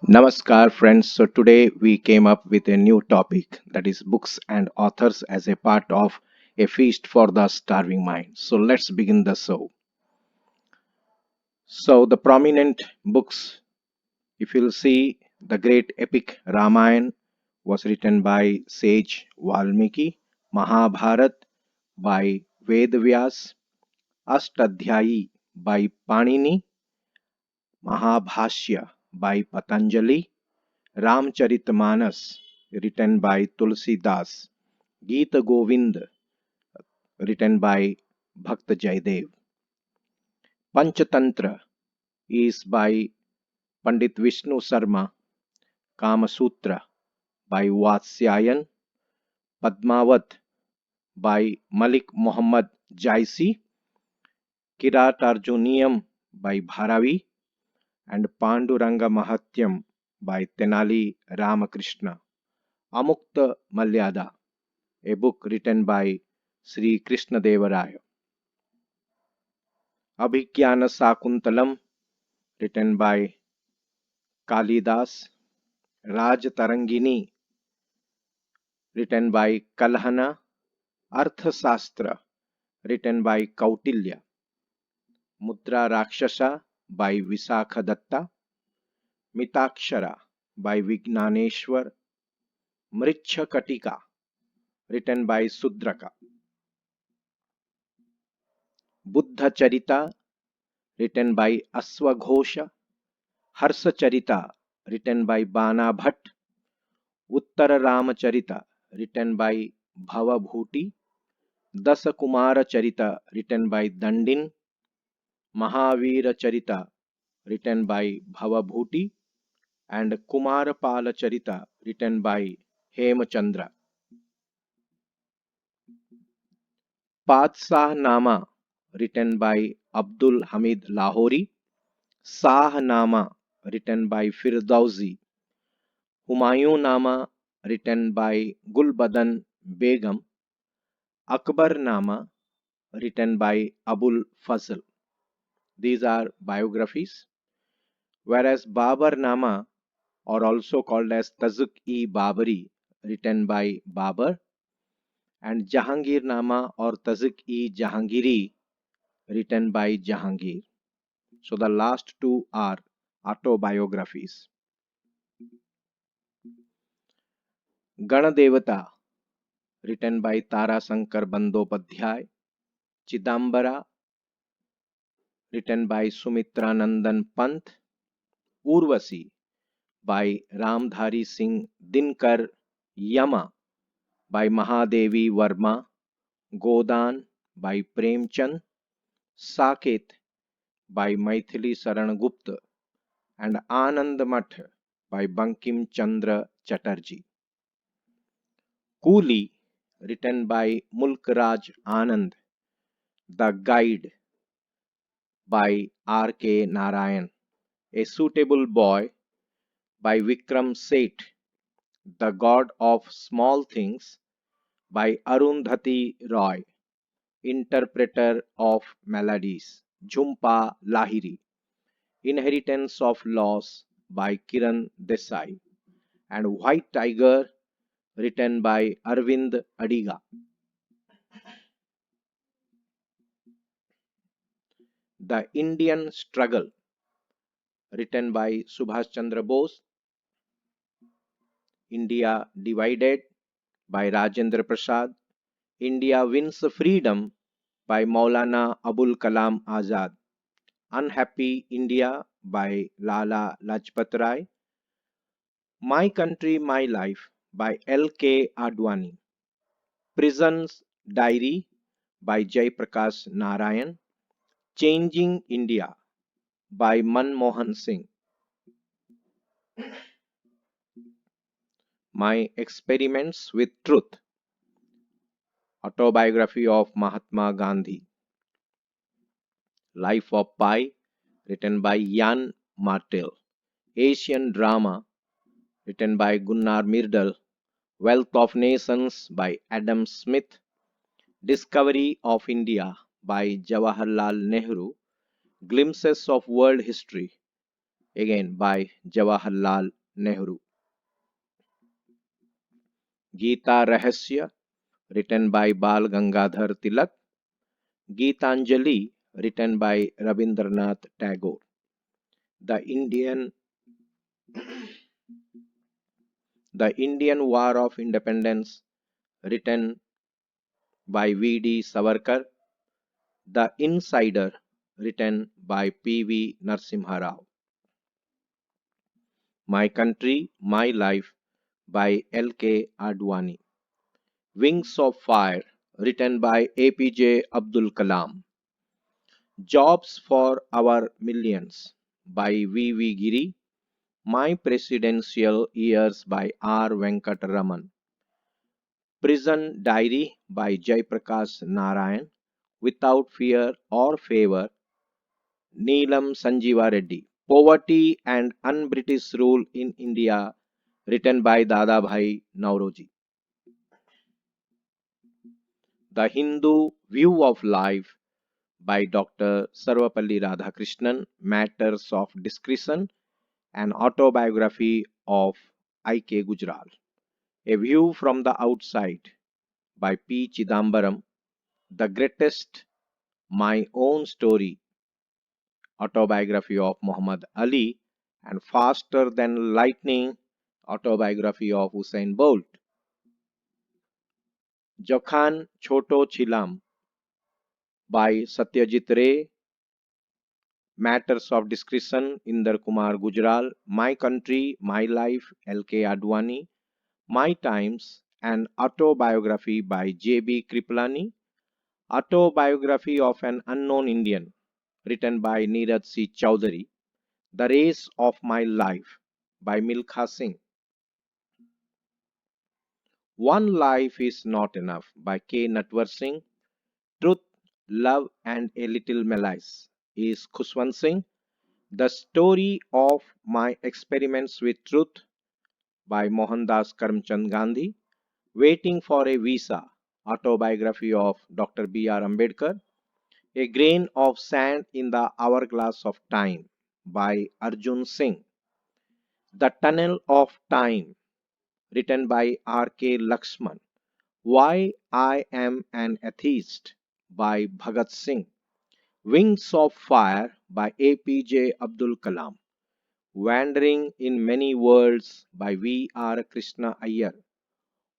Namaskar, friends. So, today we came up with a new topic, that is books and authors as a part of a feast for the starving mind. So, let's begin the show. So, the prominent books, if you'll see, the great epic Ramayana was written by sage Valmiki, Mahabharat by Vedvyas, Ashtadhyayi by Panini, Mahabhashya by Patanjali, Ramcharitmanas written by Tulsidas, Geeta Govind written by Bhakt Jaydev, Panchatantra is by Pandit Vishnu Sarma, Kama Sutra by Vatsyayan, Padmavat by Malik Muhammad Jaisi, Kiratarjuniam by Bharavi, and Panduranga Mahatyam by Tenali Ramakrishna, Amukta Malyada, a book written by Sri Krishna Devaraya, Abhigyana Sakuntalam, written by Kalidas, Raj Tarangini, written by Kalhana, Arthasastra, written by Kautilya, Mudra Rakshasa by Visakhadatta, Mitakshara by Vignaneshwar, Mricha Katika, written by Sudraka, Buddha Charita, written by Aswaghosha, Harsa Charita, written by Bana Bhatt, Uttara Ramacharita, written by Bhavabhuti, Dasa Kumara Charita, written by Dandin, Mahavira Charita, written by Bhavabhuti, and Kumarapala Charita, written by Hemachandra. Padsah Nama, written by Abdul Hamid Lahori, Sah Nama, written by Firdausi, Humayun Nama, written by Gulbadan Begum, Akbar Nama, written by Abul Fazl. These are biographies, whereas Babar Nama, or also called as Tazuk-e-Babari, written by Babar, and Jahangir Nama or Tazuk-e-Jahangiri, written by Jahangir. So the last two are autobiographies. Ganadevata, written by Tara Sankar Bandopadhyay, Chidambara, written by Sumitranandan Pant, Urvasi by Ramdhari Singh Dinkar, Yama by Mahadevi Verma, Godan by Premchand, Saket by Maithili Saran Gupta, and Anand Math by Bankim Chandra Chatterjee. Coolie, written by Mulk Raj Anand, The Guide by R. K. Narayan, A Suitable Boy by Vikram Seth, The God of Small Things by Arundhati Roy, Interpreter of Melodies, Jhumpa Lahiri, Inheritance of Loss by Kiran Desai, and White Tiger, written by Arvind Adiga. The Indian Struggle, written by Subhash Chandra Bose. India Divided by Rajendra Prasad. India Wins Freedom by Maulana Abul Kalam Azad. Unhappy India by Lala Lajpat Rai. My Country, My Life by L.K. Advani. Prison's Diary by Jai Prakash Narayan. Changing India by Manmohan Singh. My Experiments with Truth, Autobiography of Mahatma Gandhi. Life of Pi, written by Jan Martel. Asian Drama, written by Gunnar Myrdal. Wealth of Nations by Adam Smith. Discovery of India by Jawaharlal Nehru. Glimpses of World History, again by Jawaharlal Nehru. Gita Rahasya, written by Bal Gangadhar Tilak. Geetanjali, written by Rabindranath Tagore. The Indian The Indian War of Independence, written by V.D. Savarkar. The Insider, written by P.V. Narasimha Rao. My Country, My Life, by L.K. Advani. Wings of Fire, written by A.P.J. Abdul Kalam. Jobs for Our Millions, by V.V. Giri. My Presidential Years, by R. Venkataraman. Prison Diary, by Jaiprakash Narayan. Without Fear or Favor, Neelam Sanjeeva Reddy. Poverty and Un-British Rule in India, written by Dadabhai Nauroji. The Hindu View of Life, by Dr. Sarvapalli Radhakrishnan. Matters of Discretion, an autobiography of I.K. Gujral. A View from the Outside, by P. Chidambaram. The Greatest, My Own Story, autobiography of Muhammad Ali. And Faster Than Lightning, autobiography of Usain Bolt. Jokhan Choto Chilam, by Satyajit Ray. Matters of Discretion, Inder Kumar Gujral. My Country, My Life, L.K. Advani. My Times, an autobiography by J.B. Kripalani. Autobiography of an Unknown Indian, written by Neeraj C. Chowdhury. The Race of My Life, by Milkha Singh. One Life is Not Enough, by K. Natwar Singh. Truth, Love and a Little Malice, is Khushwant Singh. The Story of My Experiments with Truth, by Mohandas Karamchand Gandhi. Waiting for a Visa, autobiography of Dr. B.R. Ambedkar. A Grain of Sand in the Hourglass of Time, by Arjun Singh. The Tunnel of Time, written by R.K. Lakshman. Why I Am an Atheist, by Bhagat Singh. Wings of Fire, by A.P.J. Abdul Kalam. Wandering in Many Worlds, by V.R. Krishna Iyer.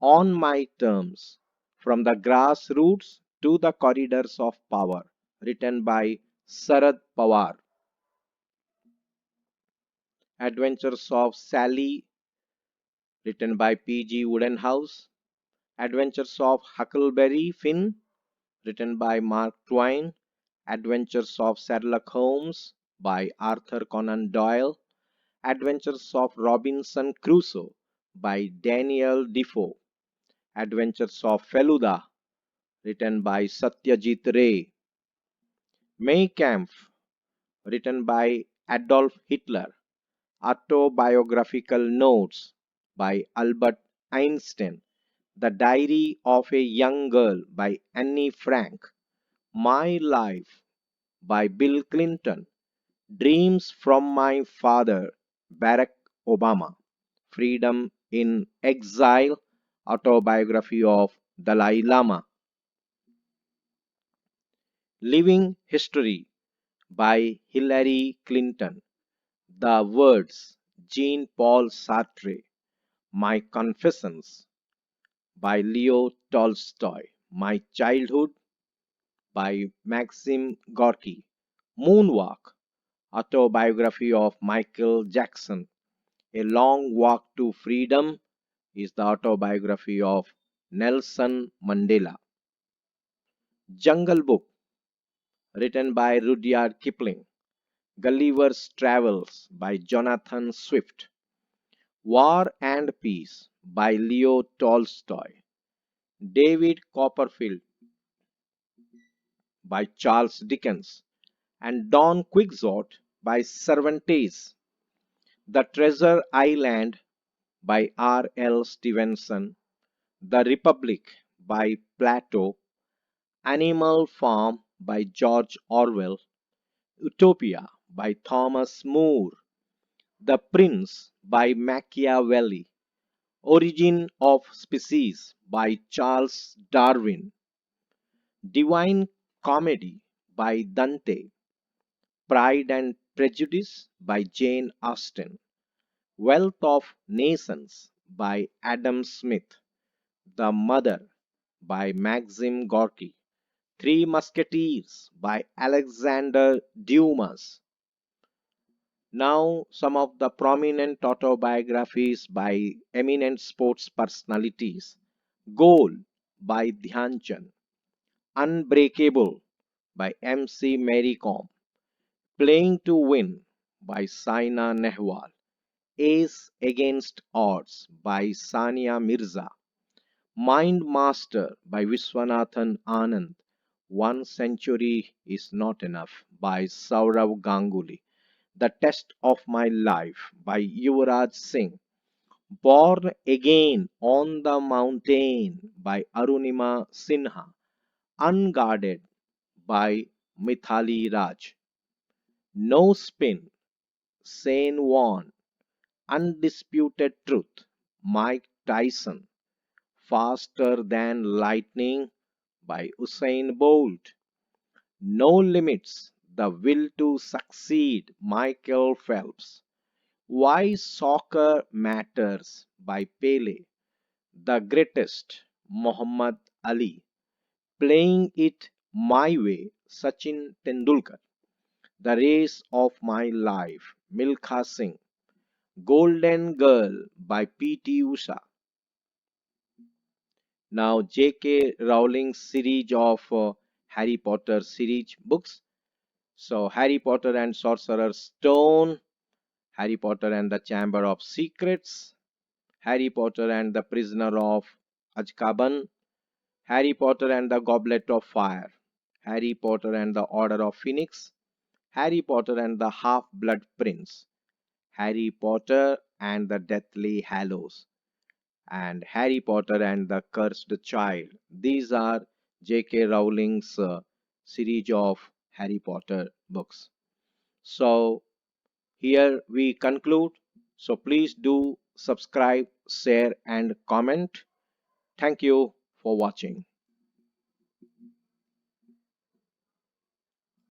On My Terms, From the Grassroots to the Corridors of Power, written by Sarad Pawar. Adventures of Sally, written by P.G. Woodenhouse. Adventures of Huckleberry Finn, written by Mark Twain. Adventures of Sherlock Holmes, by Arthur Conan Doyle. Adventures of Robinson Crusoe, by Daniel Defoe. Adventures of Feluda, written by Satyajit Ray. Mein Kampf, written by Adolf Hitler. Autobiographical Notes, by Albert Einstein. The Diary of a Young Girl, by Anne Frank. My Life, by Bill Clinton. Dreams from My Father, Barack Obama. Freedom in Exile, autobiography of Dalai Lama. Living History, by Hillary Clinton. The Words, Jean Paul Sartre. My Confessions, by Leo Tolstoy. My Childhood, by Maxim Gorky. Moonwalk, autobiography of Michael Jackson. A Long Walk to Freedom is the autobiography of Nelson Mandela. Jungle Book, written by Rudyard Kipling. Gulliver's Travels, by Jonathan Swift. War and Peace, by Leo Tolstoy. David Copperfield, by Charles Dickens. And Don Quixote, by Cervantes. The Treasure Island, by R. L. Stevenson. The Republic, by Plato. Animal Farm, by George Orwell. Utopia, by Thomas More. The Prince by Machiavelli, Origin of Species by Charles Darwin, Divine Comedy by Dante, Pride and Prejudice by Jane Austen, Wealth of Nations by Adam Smith, The Mother by Maxim Gorky, Three Musketeers by Alexander Dumas. Now, some of the prominent autobiographies by eminent sports personalities. Goal by Dhyan Chand, Unbreakable by MC Mary Kom, Playing to Win by Saina Nehwal, Ace Against Odds by Sania Mirza, Mind Master by Viswanathan Anand, One Century is Not Enough by Saurav Ganguly, The Test of My Life by Yuvraj Singh, Born Again on the Mountain by Arunima Sinha, Unguarded by Mithali Raj, No Spin, Sane Warn, Undisputed Truth, Mike Tyson, Faster Than Lightning by Usain Bolt, No Limits, The Will to Succeed, Michael Phelps, Why Soccer Matters by Pele, The Greatest, Muhammad Ali, Playing It My Way, Sachin Tendulkar, The Race of My Life, Milkha Singh, Golden Girl by P.T. Usha. Now, J.K. Rowling's series of Harry Potter series books. So, Harry Potter and Sorcerer's Stone, Harry Potter and the Chamber of Secrets, Harry Potter and the Prisoner of Azkaban, Harry Potter and the Goblet of Fire, Harry Potter and the Order of Phoenix, Harry Potter and the Half-Blood Prince, Harry Potter and the Deathly Hallows, and Harry Potter and the Cursed Child. These are J.K. Rowling's series of Harry Potter books. So, here we conclude. So, please do subscribe, share, and comment. Thank you for watching.